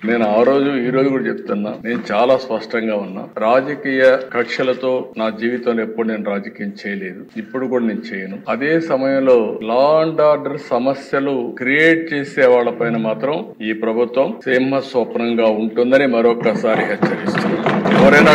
నేను ఆ రోజు ఈ రోజు కూడా చెప్తున్నా, నేను చాలా స్పష్టంగా ఉన్నా. రాజకీయ కక్షలతో నా జీవితంలో ఎప్పుడు నేను రాజకీయం చేయలేదు, ఇప్పుడు కూడా నేను చేయను. అదే సమయంలో లా అండ్ ఆర్డర్ సమస్యలు క్రియేట్ చేసే వాళ్ళ పైన మాత్రం ఈ ప్రభుత్వం సింహ స్వప్నంగా ఉంటుందని మరొకసారి హెచ్చరిస్తుంది. ఎవరైనా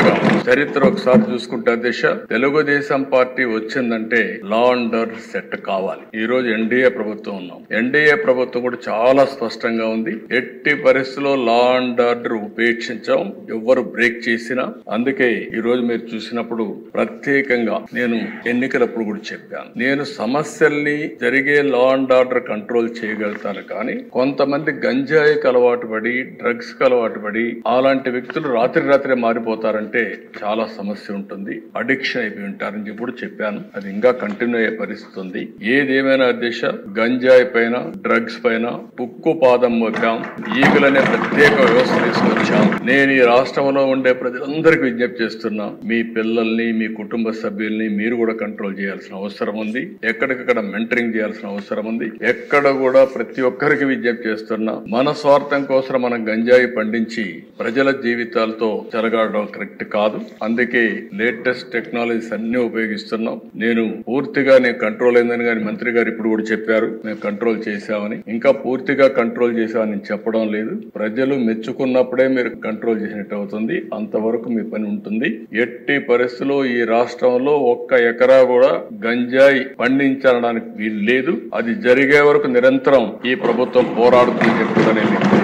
చరిత్ర ఒకసారి చూసుకుంటే దిశ తెలుగుదేశం పార్టీ వచ్చిందంటే లా అండ్ ఆర్డర్ సెట్ కావాలి. ఈ రోజు ఎన్డీఏ ప్రభుత్వం ఉన్నాం. ఎన్డీఏ ప్రభుత్వం కూడా చాలా స్పష్టంగా ఉంది. ఎట్టి పరిస్థితుల్లో లా అండ్ ఆర్డర్ ఉపేక్షించాం, ఎవ్వరు బ్రేక్ చేసినా. అందుకే ఈ రోజు మీరు చూసినప్పుడు ప్రత్యేకంగా నేను ఎన్నికలప్పుడు కూడా చెప్పాను, నేను సమస్యల్ని జరిగే లా అండ్ ఆర్డర్ కంట్రోల్ చేయగలుగుతాను. కానీ కొంతమంది గంజాయికి అలవాటు పడి, డ్రగ్స్ కి అలవాటు పడి అలాంటి వ్యక్తులు రాత్రి మారిపోతారంటే చాలా సమస్య ఉంటుంది. అడిక్షన్ అయిపోయి ఉంటారని చెప్పి చెప్పాను. అది ఇంకా కంటిన్యూ అయ్యే పరిస్థితి ఉంది. ఏదేమైనా దిశ గంజాయి పైన, డ్రగ్స్ పైన ఉక్కు పాదం మోపాం. ఈగులనే ప్రత్యేక వ్యవస్థ తీసుకొచ్చాం. నేను ఈ రాష్ట్రంలో ఉండే ప్రజలందరికీ విజ్ఞప్తి చేస్తున్నా, మీ పిల్లల్ని, మీ కుటుంబ సభ్యుల్ని మీరు కూడా కంట్రోల్ చేయాల్సిన అవసరం ఉంది. ఎక్కడికక్కడ మెంటరింగ్ చేయాల్సిన అవసరం ఉంది. ఎక్కడ కూడా ప్రతి ఒక్కరికి విజ్ఞప్తి చేస్తున్నా, మన స్వార్థం కోసం మనం గంజాయి పండించి ప్రజల జీవితాలతో చెలగాడడం కరెక్ట్ కాదు. అందుకే లేటెస్ట్ టెక్నాలజీస్ అన్ని ఉపయోగిస్తున్నాం. నేను కంట్రోల్ అయిందని కానీ మంత్రి గారు ఇప్పుడు కూడా చెప్పారు, మేము కంట్రోల్ చేశామని. ఇంకా పూర్తిగా కంట్రోల్ చేశామని చెప్పడం లేదు. ప్రజలు మెచ్చుకున్నప్పుడే మీరు కంట్రోల్ చేసినట్టు అవుతుంది. అంతవరకు మీ పని ఉంటుంది. ఎట్టి పరిస్థితుల్లో ఈ రాష్ట్రంలో ఒక్క ఎకరా కూడా గంజాయి పండించడానికి వీలు లేదు. అది జరిగే వరకు నిరంతరం ఈ ప్రభుత్వం పోరాడుతుందని చెప్పుకోవడం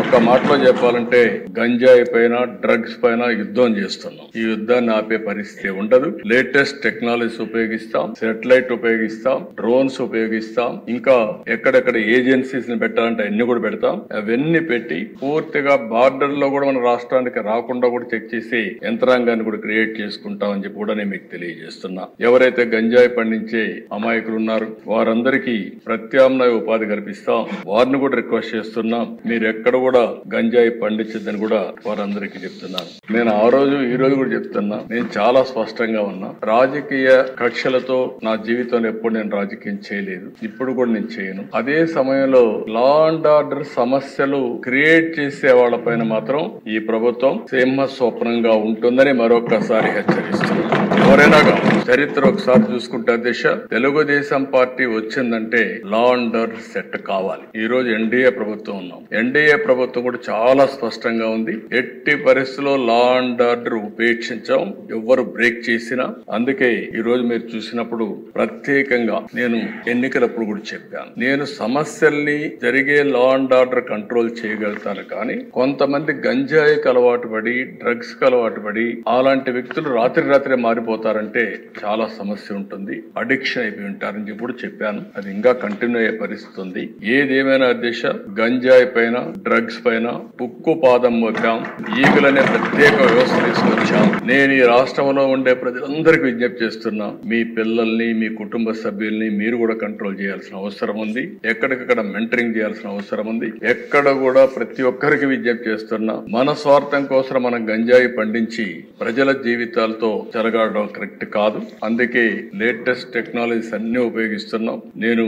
ఒక్క మాటలో చెప్పాలంటే గంజాయి పైన, డ్రగ్స్ పైన యుద్ధం చేస్తున్నాం. ఈ యుద్ధాన్ని ఆపే పరిస్థితి ఉండదు. లేటెస్ట్ టెక్నాలజీస్ ఉపయోగిస్తాం, సెటిలైట్ ఉపయోగిస్తాం, డ్రోన్స్ ఉపయోగిస్తాం. ఇంకా ఎక్కడెక్కడ ఏజెన్సీస్ ని పెట్టాలంటే అన్ని కూడా పెడతాం. అవన్నీ పెట్టి పూర్తిగా బార్డర్ లో కూడా మన రాష్ట్రానికి రాకుండా కూడా చెక్ చేసి యంత్రాంగాన్ని కూడా క్రియేట్ చేసుకుంటాం అని చెప్పి కూడా నేను మీకు తెలియజేస్తున్నా. ఎవరైతే గంజాయి పండించే అమాయకులు ఉన్నారు వారందరికీ ప్రత్యామ్నాయ ఉపాధి కల్పిస్తాం. వారిని కూడా రిక్వెస్ట్ చేస్తున్నాం, మీరు ఎక్కడ కూడా గంజాయి పండించద్దని కూడా వారందరికీ చెప్తున్నాను. నేను ఆ రోజు ఈ రోజు కూడా చెప్తున్నా, నేను చాలా స్పష్టంగా ఉన్నా. రాజకీయ కక్షలతో నా జీవితంలో ఎప్పుడు నేను రాజకీయం చేయలేదు, ఇప్పుడు కూడా నేను చేయను. అదే సమయంలో లా అండ్ ఆర్డర్ సమస్యలు క్రియేట్ చేసే వాళ్ళ పైన మాత్రం ఈ ప్రభుత్వం సింహ స్వప్నంగా ఉంటుందని మరొకసారి హెచ్చరిస్తుంది. ఎవరైనా చరిత్ర ఒకసారి చూసుకుంటే దిశ తెలుగుదేశం పార్టీ వచ్చిందంటే లా అండ్ ఆర్డర్ సెట్ కావాలి. ఈ రోజు ఎన్డీఏ ప్రభుత్వం ఉన్నాం. ఎన్డీఏ ప్రభుత్వం కూడా చాలా స్పష్టంగా ఉంది. ఎట్టి పరిస్థితుల్లో లా అండ్ ఆర్డర్ ఉపేక్షించాం, ఎవ్వరు బ్రేక్ చేసినా. అందుకే ఈ రోజు మీరు చూసినప్పుడు ప్రత్యేకంగా నేను ఎన్నికలప్పుడు కూడా చెప్పాను, నేను సమస్యల్ని జరిగే లా అండ్ ఆర్డర్ కంట్రోల్ చేయగలుగుతాను. కానీ కొంతమంది గంజాయికి అలవాటు పడి, డ్రగ్స్ కి అలవాటు పడి అలాంటి వ్యక్తులు రాత్రి మారిపోతారంటే చాలా సమస్య ఉంటుంది. అడిక్షన్ అయిపోయి ఉంటారని చెప్పి చెప్పాను. అది ఇంకా కంటిన్యూ అయ్యే పరిస్థితి ఉంది. ఏదేమైనా దిశ గంజాయి పైన, డ్రగ్స్ పైన ఉక్కు పాదం మోపాం. ఈగులనే ప్రత్యేక వ్యవస్థ తీసుకొచ్చాం. నేను ఈ రాష్ట్రంలో ఉండే ప్రజలందరికీ విజ్ఞప్తి చేస్తున్నా, మీ పిల్లల్ని, మీ కుటుంబ సభ్యుల్ని మీరు కూడా కంట్రోల్ చేయాల్సిన అవసరం ఉంది. ఎక్కడికక్కడ మెంటరింగ్ చేయాల్సిన అవసరం ఉంది. ఎక్కడ కూడా ప్రతి ఒక్కరికి విజ్ఞప్తి చేస్తున్నా, మన స్వార్థం కోసం మనం గంజాయి పండించి ప్రజల జీవితాలతో చెలగాడడం కరెక్ట్ కాదు. అందుకే లేటెస్ట్ టెక్నాలజీస్ అన్ని ఉపయోగిస్తున్నాం. నేను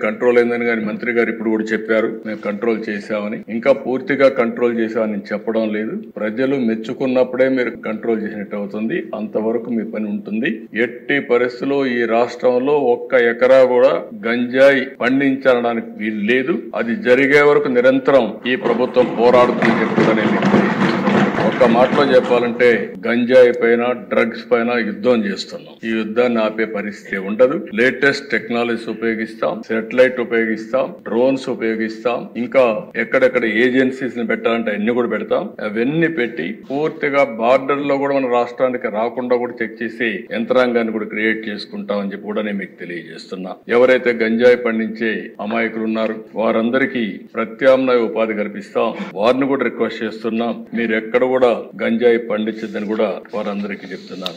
కంట్రోల్ అయిందని కానీ మంత్రి గారు ఇప్పుడు కూడా చెప్పారు, మేము కంట్రోల్ చేశామని. ఇంకా పూర్తిగా కంట్రోల్ చేశామని చెప్పడం లేదు. ప్రజలు మెచ్చుకున్నప్పుడే మీరు కంట్రోల్ చేసినట్టు అవుతుంది. అంతవరకు మీ పని ఉంటుంది. ఎట్టి పరిస్థితుల్లో ఈ రాష్ట్రంలో ఒక్క ఎకరా కూడా గంజాయి పండించడానికి వీలు లేదు. అది జరిగే వరకు నిరంతరం ఈ ప్రభుత్వం పోరాడుతుందని చెప్పుకోవడం ఒక్క మాటలో చెప్పాలంటే గంజాయి పైన, డ్రగ్స్ పైన యుద్ధం చేస్తున్నాం. ఈ యుద్ధాన్ని ఆపే పరిస్థితి ఉండదు. లేటెస్ట్ టెక్నాలజీస్ ఉపయోగిస్తాం, సెటిలైట్ ఉపయోగిస్తాం, డ్రోన్స్ ఉపయోగిస్తాం. ఇంకా ఎక్కడెక్కడ ఏజెన్సీస్ ని పెట్టాలంటే అన్ని కూడా పెడతాం. అవన్నీ పెట్టి పూర్తిగా బార్డర్ లో కూడా మన రాష్ట్రానికి రాకుండా కూడా చెక్ చేసి యంత్రాంగాన్ని కూడా క్రియేట్ చేసుకుంటాం అని చెప్పి కూడా నేను మీకు తెలియజేస్తున్నా. ఎవరైతే గంజాయి పండించే అమాయకులు ఉన్నారు వారందరికీ ప్రత్యామ్నాయ ఉపాధి కల్పిస్తాం. వారిని కూడా రిక్వెస్ట్ చేస్తున్నాం, మీరు ఎక్కడ కూడా గంజాయి పండించద్దని కూడా వారందరికీ చెప్తున్నాను.